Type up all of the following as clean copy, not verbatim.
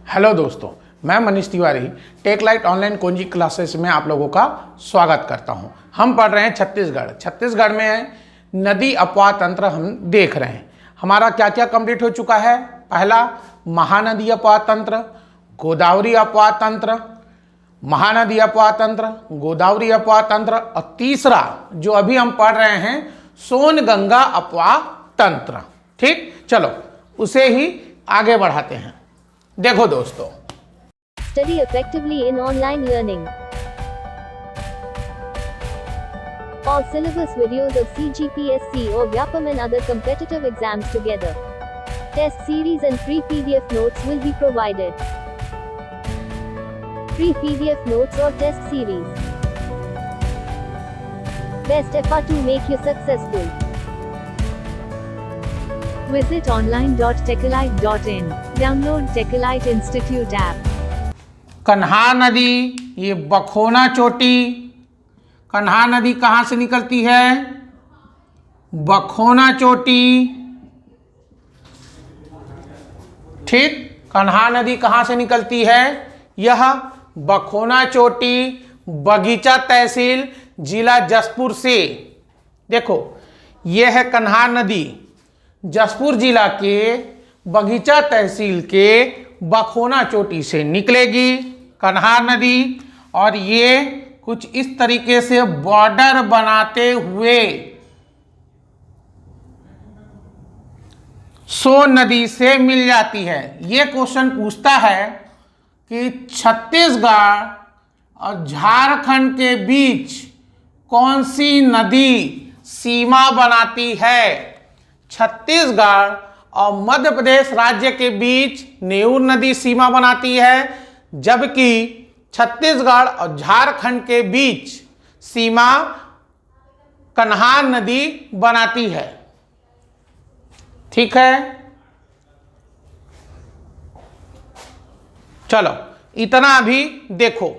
Hello दोस्तों, मैं Manish Tiwari tech light online coaching classes में आप लोगों का स्वागत करता हूं। हम पढ़ रहे हैं छत्तीसगढ़ में नदी अपवाह तंत्र हम देख रहे हैं। हमारा क्या क्या कंप्लीट हो चुका है। पहला महानदी अपवाह तंत्र, गोदावरी अपवाह तंत्र, महानदी अपवाह तंत्र, गोदावरी अपवाह तंत्र, और तीसरा जो अभी हम पढ़ रहे हैं सोन गंगा अपवाह तंत्र। ठीक, चलो उसे ही आगे बढ़ाते हैं। देखो दोस्तों, Study effectively in online learning. All syllabus videos of CGPSC or VYAPM and other competitive exams together. Test series and free PDF notes will be provided. Free PDF notes or test series. Best effort to make you successful. Visit online.techalite.in. Download Techalite Institute app. कन्हार नदी, ये बखोना चोटी। कन्हार नदी कहाँ से निकलती है? बखोना चोटी। ठीक, कन्हार नदी कहाँ से निकलती है? यह बखोना चोटी, बगीचा तहसील, जिला जशपुर से। देखो, यह है कन्हार नदी, जशपुर जिला के बगीचा तहसील के बखोना चोटी से निकलेगी कन्हार नदी, और ये कुछ इस तरीके से बॉर्डर बनाते हुए सोन नदी से मिल जाती है। ये क्वेश्चन पूछता है कि छत्तीसगढ़ और झारखंड के बीच कौन सी नदी सीमा बनाती है? छत्तीसगढ़ और मध्य प्रदेश राज्य के बीच नेऊर नदी सीमा बनाती है, जबकि छत्तीसगढ़ और झारखंड के बीच सीमा कन्हार नदी बनाती है। ठीक है, चलो इतना अभी देखो।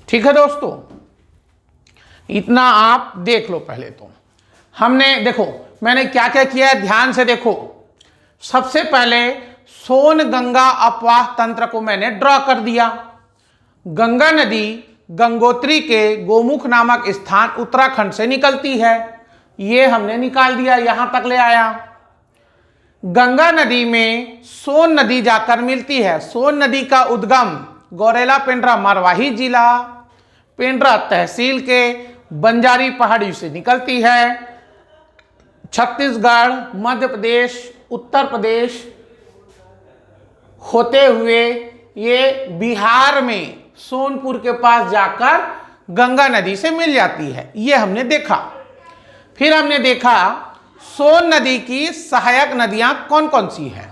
ठीक है दोस्तों, इतना आप देख लो। पहले तो हमने देखो मैंने क्या क्या किया है, ध्यान से देखो। सबसे पहले सोन गंगा अपवाह तंत्र को मैंने ड्रॉ कर दिया। गंगा नदी गंगोत्री के गोमुख नामक स्थान उत्तराखंड से निकलती है, ये हमने निकाल दिया, यहां तक ले आया। गंगा नदी में सोन नदी जाकर मिलती है। सोन नदी का उद्गम गौरेला पेंड्रा मरवाही जिला पेंड्रा तहसील के बंजारी पहाड़ी से निकलती है। छत्तीसगढ़, मध्य प्रदेश, उत्तर प्रदेश होते हुए ये बिहार में सोनपुर के पास जाकर गंगा नदी से मिल जाती है, ये हमने देखा। फिर हमने देखा सोन नदी की सहायक नदियां कौन कौन सी हैं।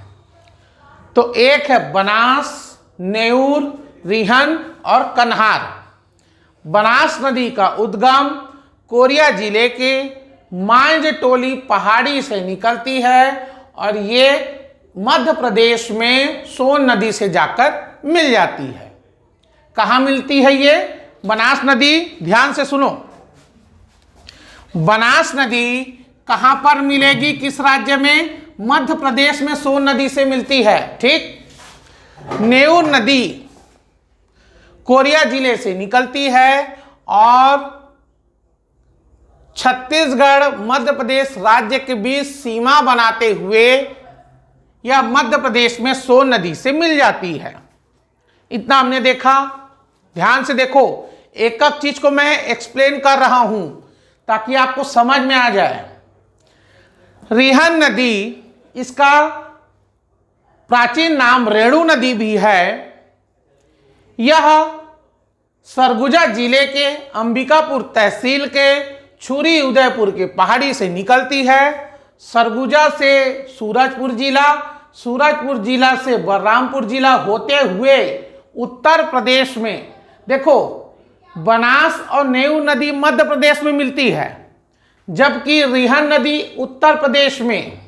तो एक है बनास, नेऊर, रिहन और कन्हार। बनास नदी का उद्गम कोरिया जिले के मांझटोली पहाड़ी से निकलती है, और ये मध्य प्रदेश में सोन नदी से जाकर मिल जाती है। कहाँ मिलती है ये बनास नदी? ध्यान से सुनो। बनास नदी कहाँ पर मिलेगी, किस राज्य में? मध्य प्रदेश में सोन नदी से मिलती है। ठीक, नेऊर नदी कोरिया जिले से निकलती है, और छत्तीसगढ़ मध्य प्रदेश राज्य के बीच सीमा बनाते हुए यह मध्य प्रदेश में सोन नदी से मिल जाती है। इतना हमने देखा। ध्यान से देखो, एक एक चीज को मैं एक्सप्लेन कर रहा हूं ताकि आपको समझ में आ जाए। रिहन नदी, इसका प्राचीन नाम रेणु नदी भी है। यह सरगुजा जिले के अंबिकापुर तहसील के छुरी उदयपुर के पहाड़ी से निकलती है। सरगुजा से सूरजपुर जिला, सूरजपुर जिला से बलरामपुर जिला होते हुए उत्तर प्रदेश में, देखो बनास और नेऊर नदी मध्य प्रदेश में मिलती है, जबकि रिहन नदी उत्तर प्रदेश में।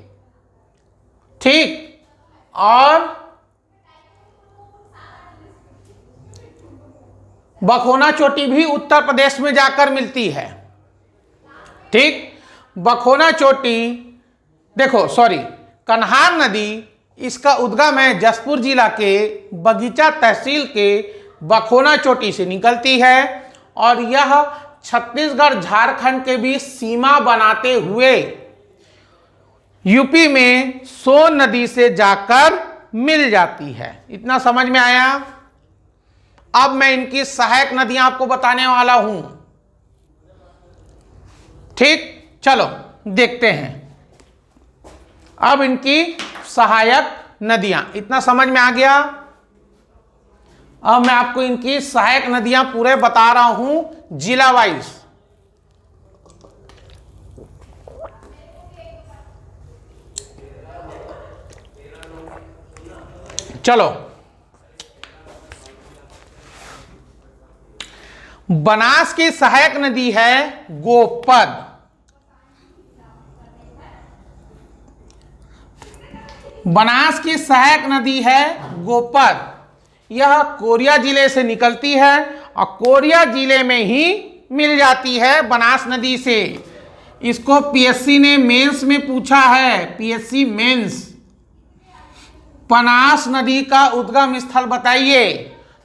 ठीक, और बखोना चोटी भी उत्तर प्रदेश में जाकर मिलती है। ठीक, बखोना चोटी, देखो सॉरी, कन्हार नदी, इसका उद्गम है जसपुर जिला के बगीचा तहसील के बखोना चोटी से निकलती है और यह छत्तीसगढ़ झारखंड के बीच सीमा बनाते हुए यूपी में सोन नदी से जाकर मिल जाती है। इतना समझ में आया? अब मैं इनकी सहायक नदियां आपको बताने वाला हूं। ठीक, चलो देखते हैं अब इनकी सहायक नदियां। इतना समझ में आ गया? अब मैं आपको इनकी सहायक नदियां पूरे बता रहा हूं जिला वाइज। चलो, बनास की सहायक नदी है गोपद। बनास की सहायक नदी है गोपद। यह कोरिया जिले से निकलती है और कोरिया जिले में ही मिल जाती है बनास नदी से। इसको पीएससी ने मेंस में पूछा है, पीएससी मेंस, बनास नदी का उद्गम स्थल बताइए,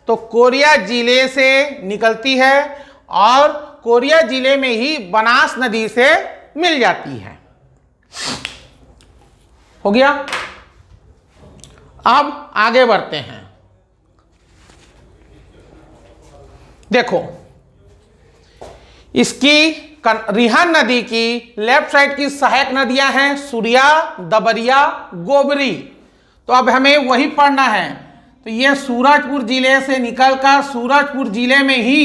तो कोरिया जिले से निकलती है और कोरिया जिले में ही बनास नदी से मिल जाती है। हो गया? अब आगे बढ़ते हैं। देखो, इसकी रिहन नदी की लेफ्ट साइड की सहायक नदियां हैं सूर्या, दबरिया, गोबरी। तो अब हमें वही पढ़ना है। तो ये सूरजपुर जिले से निकलकर सूरजपुर जिले में ही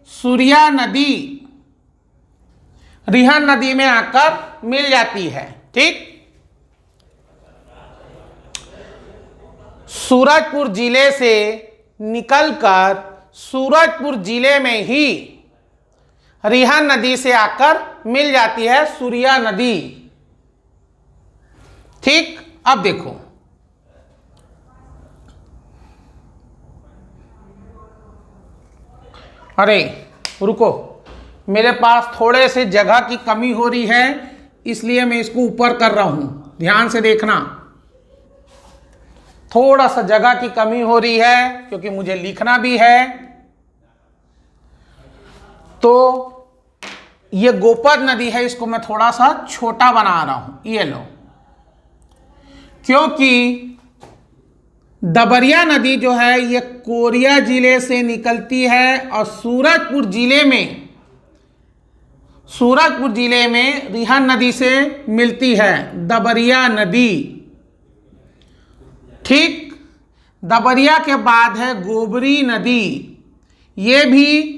सूर्या नदी रिहन नदी में आकर मिल जाती है। ठीक, सूरजपुर जिले से निकलकर सूरजपुर जिले में ही रिहन नदी से आकर मिल जाती है सूर्या नदी। ठीक, अब देखो, अरे रुको, मेरे पास थोड़े से जगह की कमी हो रही है, इसलिए मैं इसको ऊपर कर रहा हूं। ध्यान से देखना, थोड़ा सा जगह की कमी हो रही है क्योंकि मुझे लिखना भी है। तो ये गोपद नदी है, इसको मैं थोड़ा सा छोटा बना रहा हूं, ये लो, क्योंकि दबरिया नदी जो है ये कोरिया जिले से निकलती है और सूरजपुर जिले में रिहन नदी से मिलती है दबरिया नदी। ठीक, दबरिया के बाद है गोबरी नदी, ये भी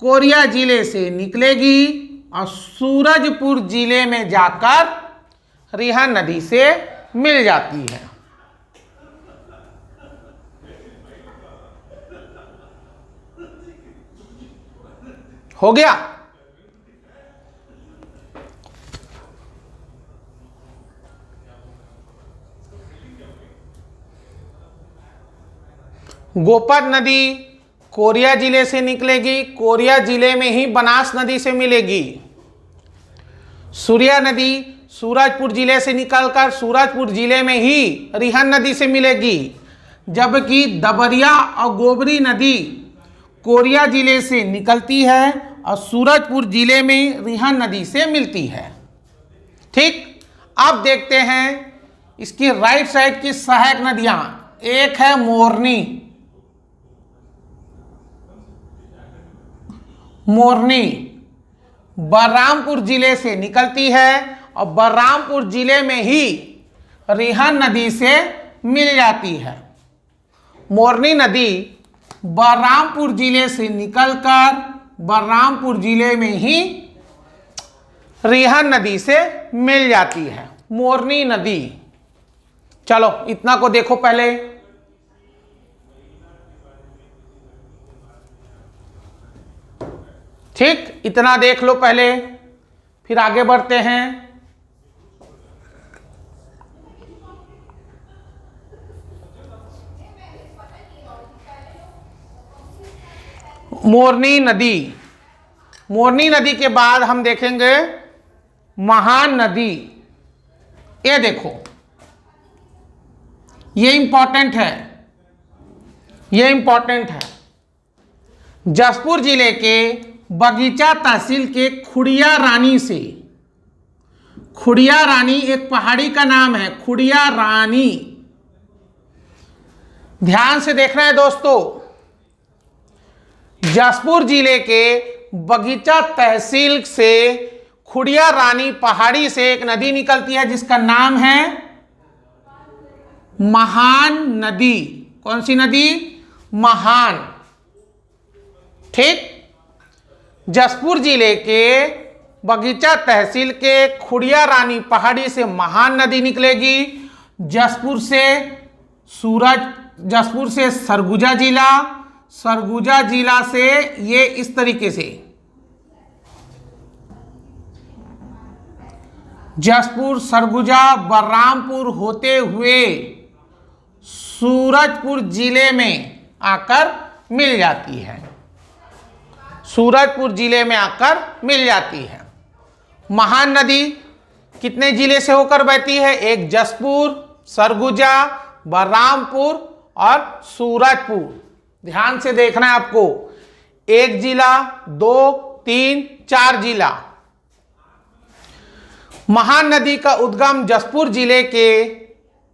कोरिया जिले से निकलेगी और सूरजपुर जिले में जाकर रिहन नदी से मिल जाती है। हो गया? गोपद नदी कोरिया जिले से निकलेगी, कोरिया जिले में ही बनास नदी से मिलेगी। सूर्या नदी सूरजपुर जिले से निकलकर सूरजपुर जिले में ही रिहन नदी से मिलेगी, जबकि दबरिया और गोबरी नदी कोरिया जिले से निकलती है और सूरजपुर जिले में रिहन नदी से मिलती है। ठीक, अब देखते हैं इसकी राइट साइड की सहायक नदियां। एक है मोरनी, बलरामपुर जिले से निकलती है और बलरामपुर जिले में ही रिहन नदी से मिल जाती है। मोरनी नदी बलरामपुर जिले से निकलकर बलरामपुर जिले में ही रिहन नदी से मिल जाती है, मोरनी नदी। चलो इतना को देखो पहले। ठीक, इतना देख लो पहले, फिर आगे बढ़ते हैं। मोरनी नदी। मोरनी नदी के बाद हम देखेंगे महान नदी। ये देखो, ये इंपॉर्टेंट है, ये इंपॉर्टेंट है। जसपुर जिले के बगीचा तहसील के खुड़िया रानी से, खुड़िया रानी एक पहाड़ी का नाम है, खुड़िया रानी। ध्यान से देखना है दोस्तों, जसपुर जिले के बगीचा तहसील से खुड़िया रानी पहाड़ी से एक नदी निकलती है जिसका नाम है महान नदी। कौन सी नदी? महान। ठीक, जसपुर जिले के बगीचा तहसील के खुड़िया रानी पहाड़ी से महान नदी निकलेगी। जसपुर से सरगुजा जिला, सरगुजा जिला से ये इस तरीके से जसपुर, सरगुजा, बलरामपुर होते हुए सूरजपुर जिले में आकर मिल जाती है, सूरजपुर जिले में आकर मिल जाती है। महान नदी कितने जिले से होकर बहती है? एक जसपुर, सरगुजा, बलरामपुर और सूरजपुर। ध्यान से देखना है आपको, एक जिला, 2, 3, 4 जिला। महान नदी का उद्गम जसपुर जिले के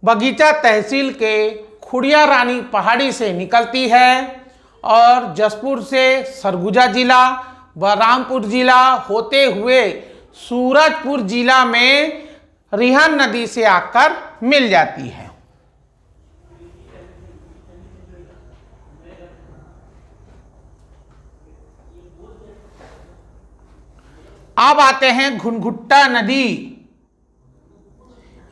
बगीचा तहसील के खुड़िया रानी पहाड़ी से निकलती है और जसपुर से सरगुजा जिला, बलरामपुर जिला होते हुए सूरजपुर जिला में रिहन नदी से आकर मिल जाती है। अब आते हैं घुनघुट्टा नदी।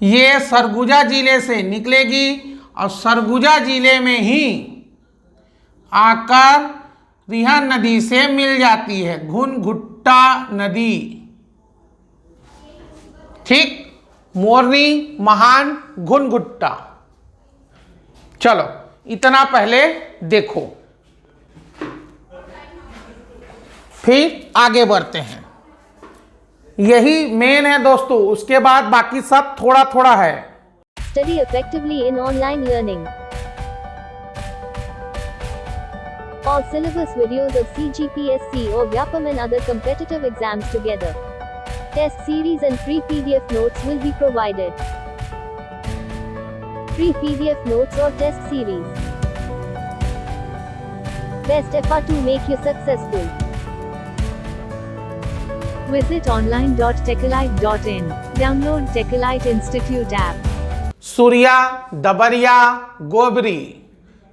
ये सरगुजा जिले से निकलेगी और सरगुजा जिले में ही आकर रिहन नदी से मिल जाती है, घुनघुट्टा नदी। ठीक, मोरनी, महान, घुनघुट्टा। चलो इतना पहले देखो, फिर आगे बढ़ते हैं। यही मेन है दोस्तों, उसके बाद बाकी सब थोड़ा थोड़ा है। Study effectively in online learning. All syllabus videos of CGPSC or Vyapam and other competitive exams together. Test series and free PDF notes will be provided. Free PDF notes or test series. Best effort to make you successful. Visit online.techalite.in. Download Techalite Institute app. Surya, दबरिया, गोबरी।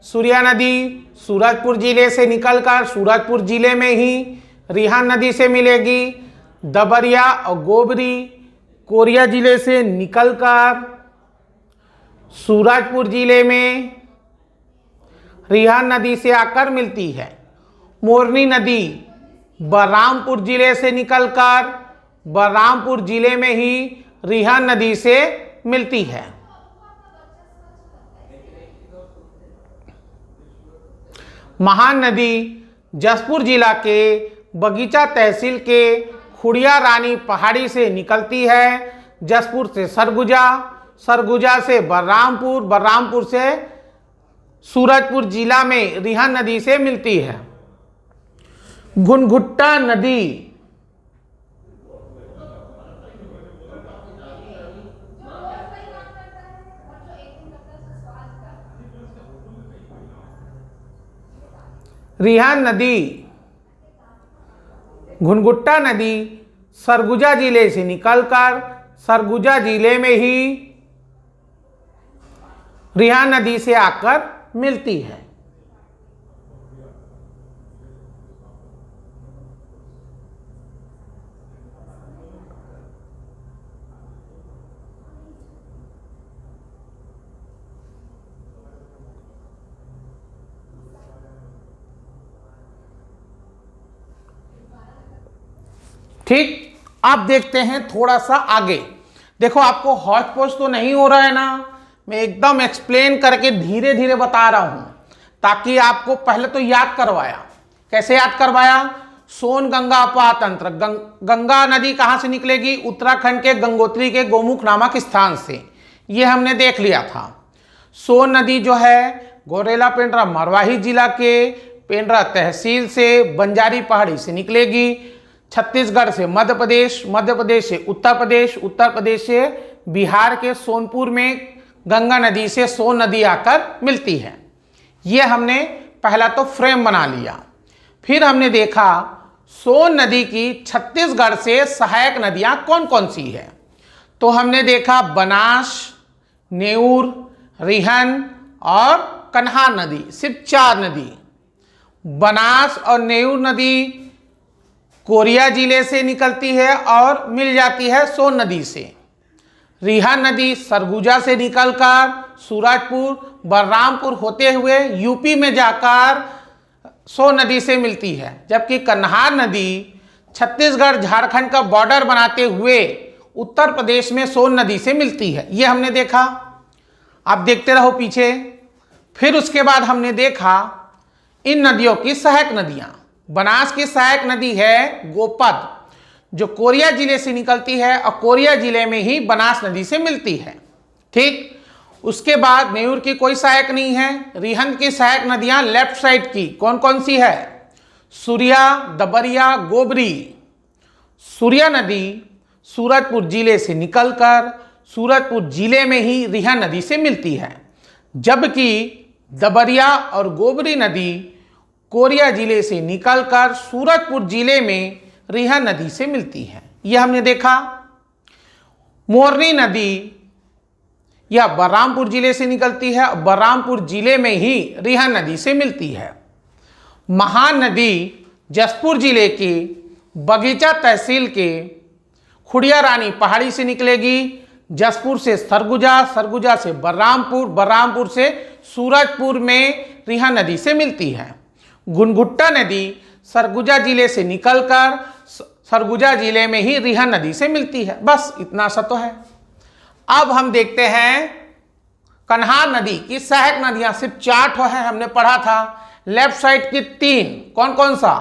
सूर्या नदी सूरजपुर जिले से निकलकर सूरजपुर जिले में ही रिहन नदी से मिलेगी। दबरिया और गोबरी कोरिया जिले से निकलकर सूरजपुर जिले में रिहन नदी से आकर मिलती है। मोरनी नदी बलरामपुर जिले से निकलकर बलरामपुर जिले में ही रिहन नदी से मिलती है। महान नदी जसपुर जिला के बगीचा तहसील के खुड़िया रानी पहाड़ी से निकलती है। जसपुर से सरगुजा, सरगुजा से बलरामपुर, बलरामपुर से सूरजपुर जिला में रिहन नदी से मिलती है। घुनघुट्टा नदी रिहन नदी, घुनघुट्टा नदी सरगुजा जिले से निकलकर सरगुजा जिले में ही रिहन नदी से आकर मिलती है। ठीक, अब देखते हैं थोड़ा सा आगे। देखो आपको हौच पौच तो नहीं हो रहा है ना, मैं एकदम एक्सप्लेन करके धीरे धीरे बता रहा हूं ताकि आपको पहले तो याद करवाया कैसे याद करवाया? सोन गंगा पातंत्र। गंगा नदी कहाँ से निकलेगी? उत्तराखंड के गंगोत्री के गोमुख नामक स्थान से। ये हमने देख लिया था। सोन नदी जो है गौरेला पेंड्रा मरवाही जिला के पेंड्रा तहसील से बंजारी पहाड़ी से निकलेगी, छत्तीसगढ़ से मध्य प्रदेश, मध्य प्रदेश से उत्तर प्रदेश, उत्तर प्रदेश से बिहार के सोनपुर में गंगा नदी से सोन नदी आकर मिलती है। ये हमने पहला तो फ्रेम बना लिया। फिर हमने देखा सोन नदी की छत्तीसगढ़ से सहायक नदियां कौन कौन सी है। तो हमने देखा बनास, नेऊर, रिहन और कन्हार नदी, सिर्फ 4 नदी। बनास और नेऊर नदी कोरिया जिले से निकलती है और मिल जाती है सोन नदी से। रिहन नदी सरगुजा से निकलकर सूरजपुर, बलरामपुर होते हुए यूपी में जाकर सोन नदी से मिलती है। जबकि कन्हार नदी छत्तीसगढ़ झारखंड का बॉर्डर बनाते हुए उत्तर प्रदेश में सोन नदी से मिलती है। ये हमने देखा। आप देखते रहो पीछे। फिर उसके बाद हमने देखा इन नदियों की सहायक नदियां। बनास की सहायक नदी है गोपद, जो कोरिया जिले से निकलती है और कोरिया जिले में ही बनास नदी से मिलती है। ठीक। उसके बाद नेऊर की कोई सहायक नहीं है। रिहंद की सहायक नदियां लेफ्ट साइड की कौन कौन सी है? सूर्या, दबरिया, गोबरी। सूर्या नदी सूरजपुर जिले से निकलकर सूरजपुर जिले में ही रिहन नदी से मिलती है, जबकि दबरिया और गोबरी नदी कोरिया जिले से निकलकर सूरजपुर जिले में रिहन नदी से मिलती है। यह हमने देखा। मोरनी नदी यह बलरामपुर जिले से निकलती है और बलरामपुर जिले में ही रिहन नदी से मिलती है। महान नदी जसपुर जिले के बगीचा तहसील के खुड़िया रानी पहाड़ी से निकलेगी। जसपुर से सरगुजा, सरगुजा से बलरामपुर, बलरामपुर से सूरजपुर में रिहन नदी से मिलती है। घुनघुट्टा नदी सरगुजा जिले से निकलकर सरगुजा जिले में ही रिहन नदी से मिलती है। बस इतना सा तो है। अब हम देखते हैं कन्हार नदी की सहायक नदियां सिर्फ 4 ठो है, हमने पढ़ा था। लेफ्ट साइड की 3 कौन कौन सा?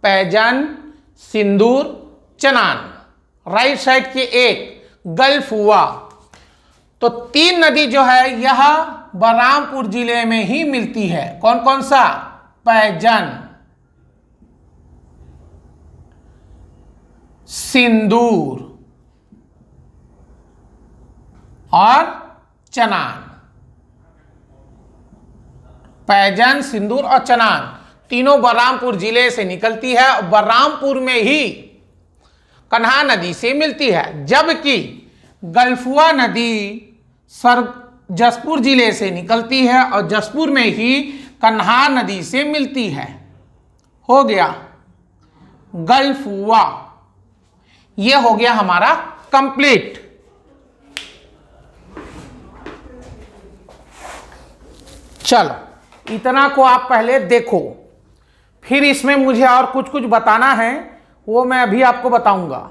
पैजन, सिंदूर, चनान। राइट साइड की 1 गल्फ हुआ। तो 3 नदी जो है यह बलरामपुर जिले में ही मिलती है। कौन कौन सा? पैजन, सिंदूर और चनान। पैजन, सिंदूर और चनान तीनों बलरामपुर जिले से निकलती है और बलरामपुर में ही कन्हार नदी से मिलती है। जबकि गल्फुआ नदी जसपुर जिले से निकलती है और जसपुर में ही कन्हार नदी से मिलती है। हो गया गल्फुआ। यह हो गया हमारा कंप्लीट। चलो इतना को आप पहले देखो, फिर इसमें मुझे और कुछ कुछ बताना है, वो मैं अभी आपको बताऊंगा।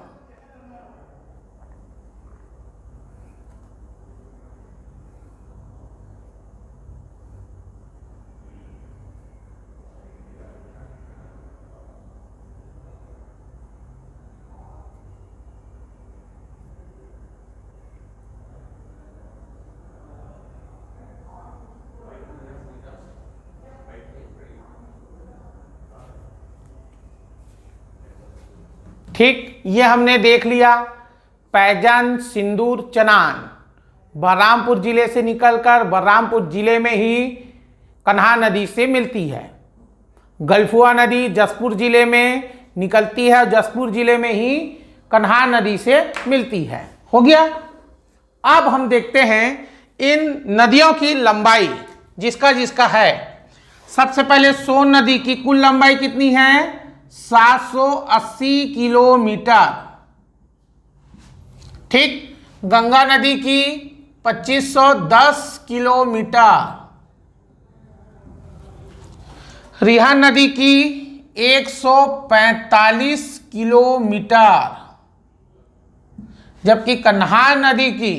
ठीक, ये हमने देख लिया। पैजन, सिंदूर, चनान बलरामपुर जिले से निकलकर बलरामपुर जिले में ही कन्हार नदी से मिलती है। गल्फुआ नदी जसपुर जिले में निकलती है, जसपुर जिले में ही कन्हार नदी से मिलती है। हो गया। अब हम देखते हैं इन नदियों की लंबाई जिसका जिसका है। सबसे पहले सोन नदी की कुल लंबाई कितनी है? 780 किलोमीटर। ठीक। गंगा नदी की 2510 किलोमीटर। रिहन नदी की 145 किलोमीटर, जबकि कन्हार नदी की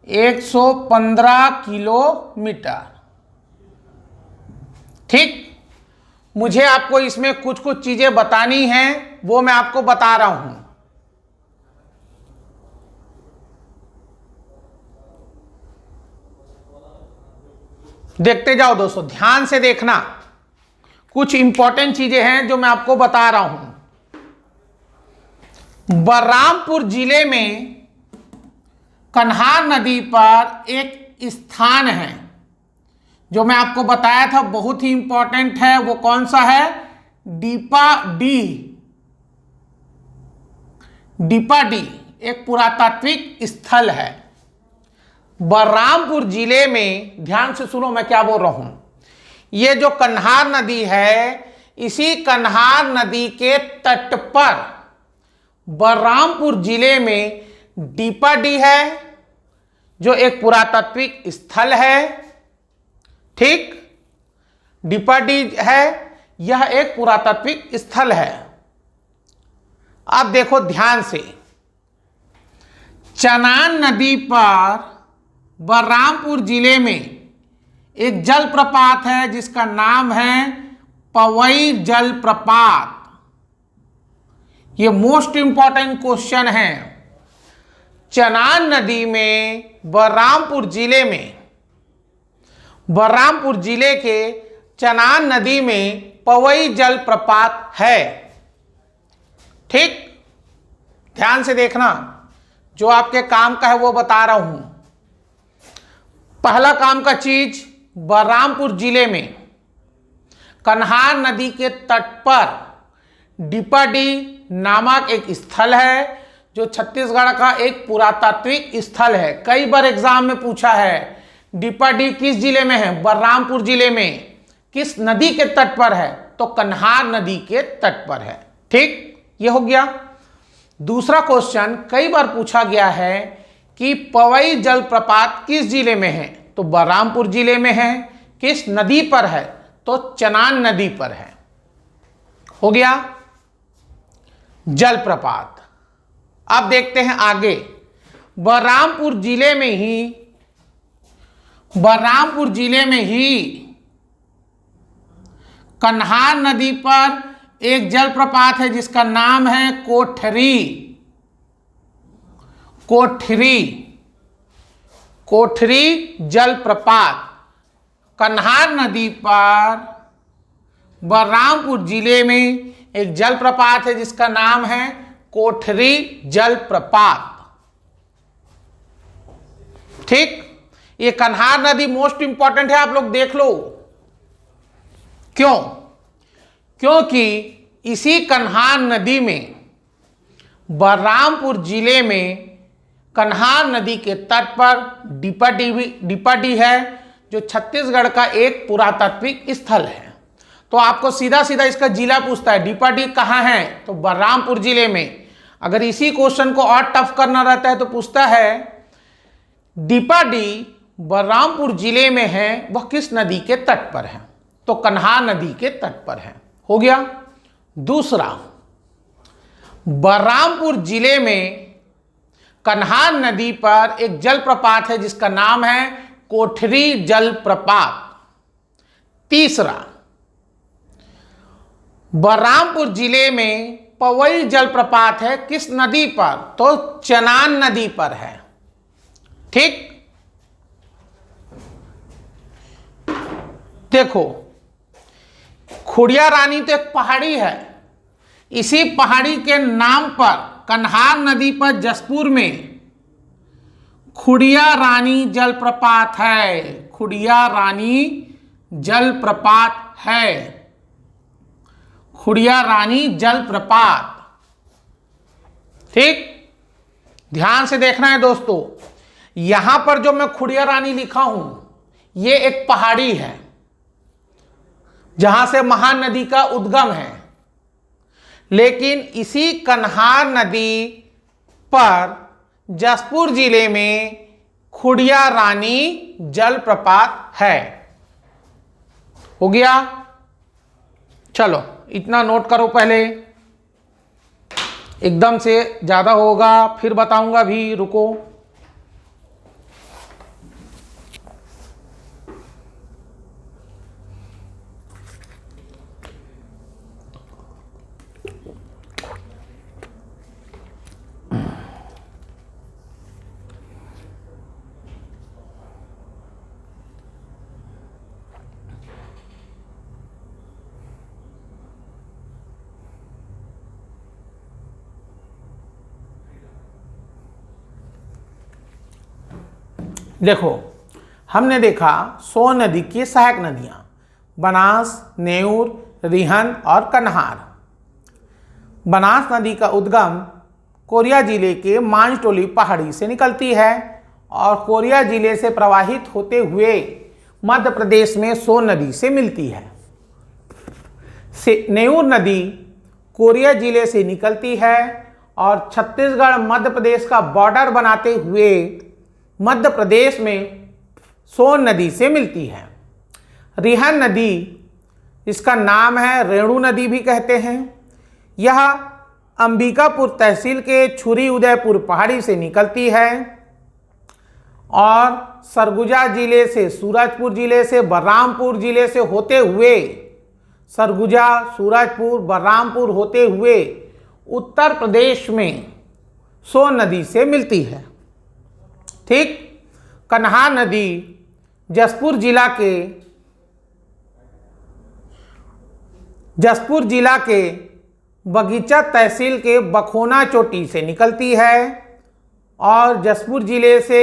115 किलोमीटर। ठीक। मुझे आपको इसमें कुछ कुछ चीजें बतानी हैं, वो मैं आपको बता रहा हूं। देखते जाओ दोस्तों, ध्यान से देखना, कुछ इंपॉर्टेंट चीजें हैं जो मैं आपको बता रहा हूं। बलरामपुर जिले में कन्हार नदी पर एक स्थान है जो मैं आपको बताया था, बहुत ही इंपॉर्टेंट है। वो कौन सा है? डीपाडी एक पुरातात्विक स्थल है बलरामपुर जिले में। ध्यान से सुनो मैं क्या बोल रहा हूं। ये जो कन्हार नदी है, इसी कन्हार नदी के तट पर बलरामपुर जिले में डीपाडी है, जो एक पुरातात्विक स्थल है। ठीक, डीपाडी है, यह एक पुरातात्विक स्थल है। अब देखो ध्यान से, चनान नदी पर बलरामपुर जिले में एक जलप्रपात है जिसका नाम है पवई जलप्रपात। ये मोस्ट इंपॉर्टेंट क्वेश्चन है। चनान नदी में बलरामपुर जिले के चनान नदी में पवई जलप्रपात है। ठीक, ध्यान से देखना, जो आपके काम का है वो बता रहा हूं। पहला काम का चीज, बलरामपुर जिले में कन्हार नदी के तट पर डीपाडी नामक एक स्थल है, जो छत्तीसगढ़ का एक पुरातात्विक स्थल है। कई बार एग्जाम में पूछा है, डीपाडी किस जिले में है? बलरामपुर जिले में। किस नदी के तट पर है? तो कन्हार नदी के तट पर है। ठीक, ये हो गया। दूसरा क्वेश्चन कई बार पूछा गया है कि पवई जलप्रपात किस जिले में है? तो बलरामपुर जिले में है। किस नदी पर है? तो चनान नदी पर है। हो गया जलप्रपात। अब देखते हैं आगे। बलरामपुर जिले में ही कन्हार नदी पर एक जलप्रपात है जिसका नाम है कोठरी जलप्रपात। कन्हार नदी पर बलरामपुर जिले में एक जलप्रपात है जिसका नाम है कोठरी जलप्रपात। ठीक, ये कन्हार नदी मोस्ट इंपॉर्टेंट है, आप लोग देख लो। क्यों? क्योंकि इसी कन्हार नदी में बलरामपुर जिले में कन्हार नदी के तट पर डीपाडी है, जो छत्तीसगढ़ का एक पुरातात्विक स्थल है। तो आपको सीधा सीधा इसका जिला पूछता है, डीपाडी कहाँ है? तो बलरामपुर जिले में। अगर इसी क्वेश्चन को और टफ करना रहता है तो पूछता है डीपाडी बलरामपुर जिले में है, वह किस नदी के तट पर है? तो कन्हार नदी के तट पर है। हो गया। दूसरा, बलरामपुर जिले में कन्हार नदी पर एक जलप्रपात है जिसका नाम है कोठरी जलप्रपात। तीसरा, बलरामपुर जिले में पवई जलप्रपात है, किस नदी पर? तो चनान नदी पर है। ठीक, देखो, खुड़िया रानी तो एक पहाड़ी है। इसी पहाड़ी के नाम पर कन्हार नदी पर जसपुर में खुड़िया रानी जलप्रपात है। खुड़िया रानी जलप्रपात है। खुड़िया रानी जलप्रपात। ठीक, ध्यान से देखना है दोस्तों। यहां पर जो मैं खुड़िया रानी लिखा हूं, ये एक पहाड़ी है जहां से महानदी का उद्गम है। लेकिन इसी कन्हार नदी पर जसपुर जिले में खुड़िया रानी जलप्रपात है। हो गया। चलो इतना नोट करो पहले, एकदम से ज्यादा होगा फिर बताऊंगा भी, रुको। देखो, हमने देखा सोन नदी की सहायक नदियां बनास, नेऊर, रिहन और कन्हार। बनास नदी का उद्गम कोरिया जिले के मांझटोली पहाड़ी से निकलती है और कोरिया जिले से प्रवाहित होते हुए मध्य प्रदेश में सोन नदी से मिलती है। नेऊर नदी कोरिया जिले से निकलती है और छत्तीसगढ़ मध्य प्रदेश का बॉर्डर बनाते हुए मध्य प्रदेश में सोन नदी से मिलती है। रिहन नदी, इसका नाम है रेणु नदी भी कहते हैं, यह अंबिकापुर तहसील के छुरी उदयपुर पहाड़ी से निकलती है और सरगुजा जिले से, सूरजपुर जिले से, बलरामपुर जिले से होते हुए, सरगुजा, सूरजपुर, बलरामपुर होते हुए उत्तर प्रदेश में सोन नदी से मिलती है। ठीक। कन्हार नदी जसपुर जिला के बगीचा तहसील के बखोना चोटी से निकलती है और जसपुर जिले से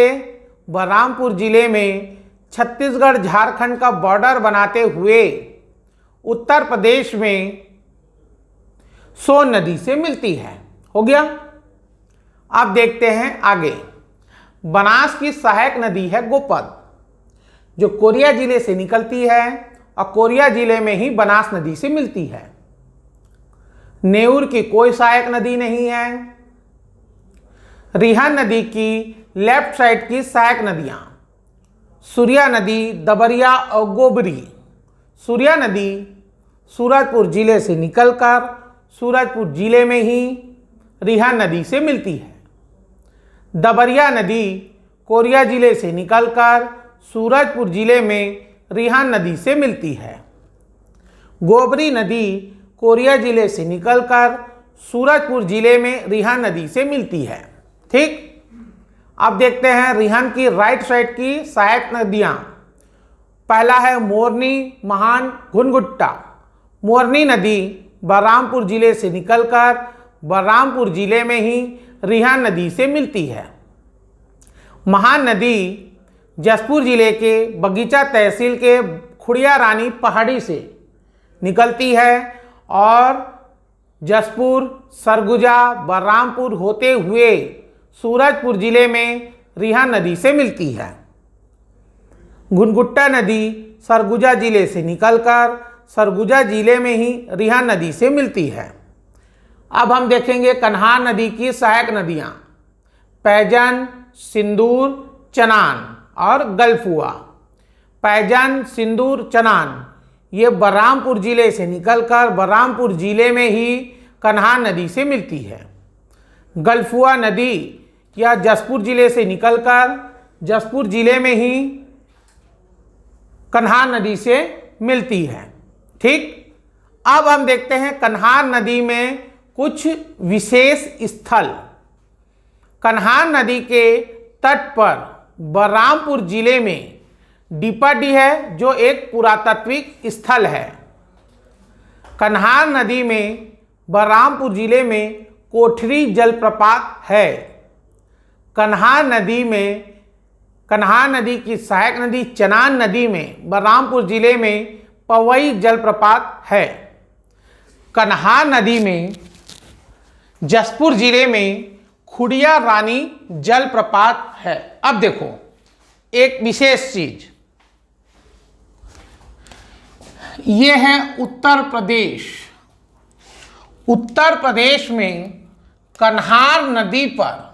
बलरामपुर जिले में छत्तीसगढ़ झारखंड का बॉर्डर बनाते हुए उत्तर प्रदेश में सोन नदी से मिलती है। हो गया। अब देखते हैं आगे। बनास की सहायक नदी है गोपद, जो कोरिया जिले से निकलती है और कोरिया जिले में ही बनास नदी से मिलती है। नेऊर की कोई सहायक नदी नहीं है। रिहन नदी की लेफ्ट साइड की सहायक नदियां सूर्या नदी, दबरिया और गोबरी। सूर्या नदी सूरजपुर जिले से निकलकर सूरजपुर जिले में ही रिहन नदी से मिलती है। दबरिया नदी कोरिया जिले से निकलकर सूरजपुर जिले में रिहन नदी से मिलती है। गोबरी नदी कोरिया जिले से निकलकर सूरजपुर जिले में रिहन नदी से मिलती है। ठीक। अब देखते हैं रिहन की राइट साइड की सहायक नदियां। पहला है मोरनी, महान, घुनघुट्टा। मोरनी नदी बलरामपुर जिले से निकलकर बलरामपुर जिले में ही रिहन नदी से मिलती है। महान नदी जसपुर जिले के बगीचा तहसील के खुड़िया रानी पहाड़ी से निकलती है और जसपुर, सरगुजा, बलरामपुर होते हुए सूरजपुर जिले में रिहन नदी से मिलती है। घुनघुट्टा नदी सरगुजा जिले से निकलकर सरगुजा जिले में ही रिहन नदी से मिलती है। अब हम देखेंगे कन्हार नदी की सहायक नदियाँ पैजन, सिंदूर, चनान और गलफुआ। पैजन, सिंदूर, चनान ये बलरामपुर जिले से निकलकर बलरामपुर जिले में ही कन्हार नदी से मिलती है। गलफुआ नदी यह जसपुर जिले से निकलकर जसपुर जिले में ही कन्हार नदी से मिलती है। ठीक। अब हम देखते हैं कन्हार नदी में कुछ विशेष स्थल। कन्हार नदी के तट पर बलरामपुर जिले में डीपाडी है, जो एक पुरातात्विक स्थल है। कन्हार नदी में बलरामपुर जिले में कोठरी जलप्रपात है। कन्हार नदी की सहायक नदी चनान नदी में बलरामपुर जिले में पवई जलप्रपात है। कन्हार नदी में जसपुर जिले में खुड़िया रानी जलप्रपात है। अब देखो एक विशेष चीज, ये है उत्तर प्रदेश। उत्तर प्रदेश में कन्हार नदी पर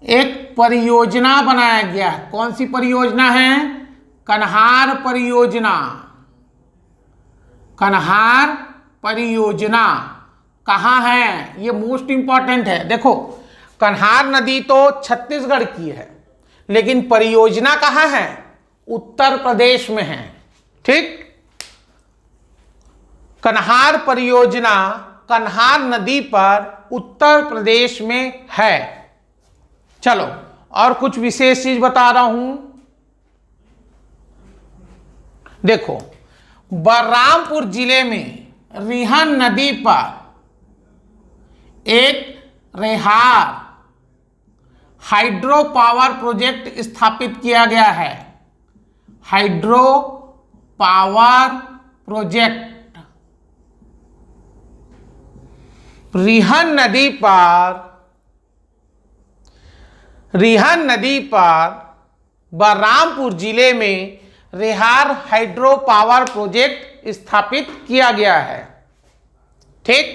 एक परियोजना बनाया गया है। कौन सी परियोजना है? कन्हार परियोजना। कन्हार परियोजना कहाँ है? ये मोस्ट इंपॉर्टेंट है। देखो कन्हार नदी तो छत्तीसगढ़ की है, लेकिन परियोजना कहाँ है? उत्तर प्रदेश में है। ठीक। कन्हार परियोजना कन्हार नदी पर उत्तर प्रदेश में है। चलो और कुछ विशेष चीज बता रहा हूं। देखो बलरामपुर जिले में रिहन नदी पर एक रेहार हाइड्रो पावर प्रोजेक्ट स्थापित किया गया है? हाइड्रो पावर प्रोजेक्ट रिहन नदी पर बलरामपुर जिले में रिहार हाइड्रो पावर प्रोजेक्ट स्थापित किया गया है। ठीक।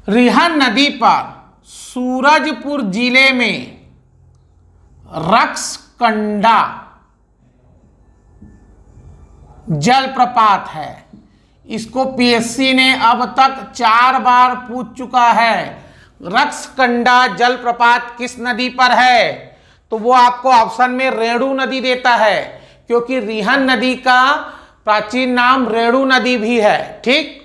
रिहन नदी पर सूरजपुर जिले में रक्सकंडा जलप्रपात है। इसको पीएससी ने अब तक 4 बार पूछ चुका है। रक्सकंडा जलप्रपात किस नदी पर है? तो वो आपको ऑप्शन में रेणु नदी देता है, क्योंकि रिहन नदी का प्राचीन नाम रेणु नदी भी है। ठीक।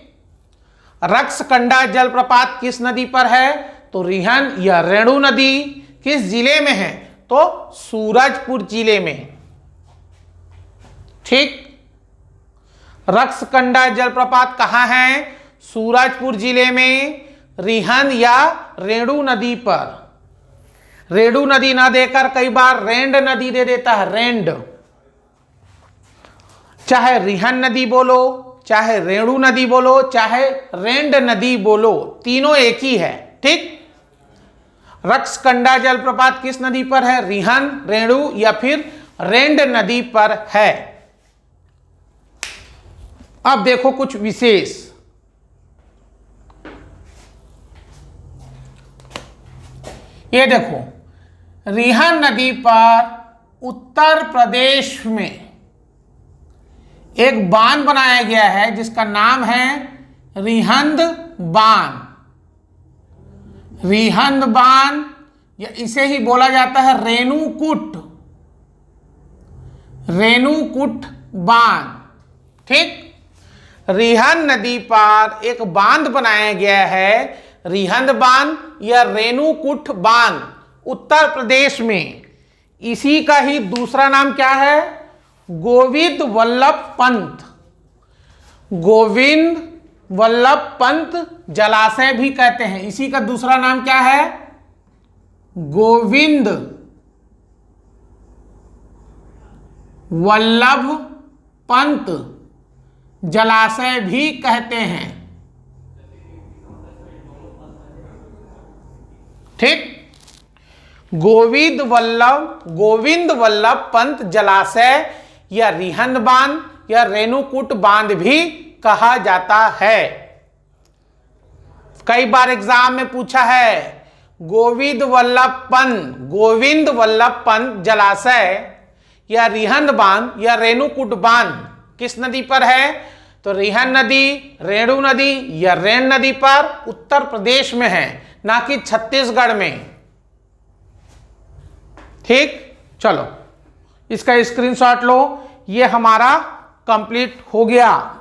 रक्सकंडा जलप्रपात किस नदी पर है? तो रिहन या रेणु नदी। किस जिले में है? तो सूरजपुर जिले में। ठीक। रक्सकंडा जलप्रपात कहाँ है? सूरजपुर जिले में, रिहन या रेणु नदी पर। रेणु नदी ना देकर कई बार रेंड नदी दे देता है, रेंड। चाहे रिहन नदी बोलो, चाहे रेणु नदी बोलो, चाहे रेंड नदी बोलो, तीनों एक ही है। ठीक। रक्सकंडा जलप्रपात किस नदी पर है? रिहन, रेणु या फिर रेंड नदी पर है। अब देखो कुछ विशेष। ये देखो, रिहन नदी पर उत्तर प्रदेश में एक बांध बनाया गया है जिसका नाम है रिहंद बांध। रिहंद बांध, या इसे ही बोला जाता है रेणुकूट, रेणुकूट बांध। ठीक। रिहन नदी पर एक बांध बनाया गया है, रिहंद बांध या रेणुकूट बांध, उत्तर प्रदेश में। इसी का ही दूसरा नाम क्या है? गोविंद वल्लभ पंत। गोविंद वल्लभ पंत जलाशय भी कहते हैं। इसी का दूसरा नाम क्या है? गोविंद वल्लभ पंत जलाशय भी कहते हैं। ठीक। गोविंद वल्लभ पंत जलाशय या रिहंद बांध या रेणुकूट बांध भी कहा जाता है। कई बार एग्जाम में पूछा है, गोविंद वल्लभ पंत जलाशय या रिहंद बांध या रेणुकूट बांध किस नदी पर है? तो रिहन नदी, रेणु नदी या रेण नदी पर उत्तर प्रदेश में है, ना कि छत्तीसगढ़ में। ठीक। चलो इसका स्क्रीनशॉट लो। ये हमारा कंप्लीट हो गया।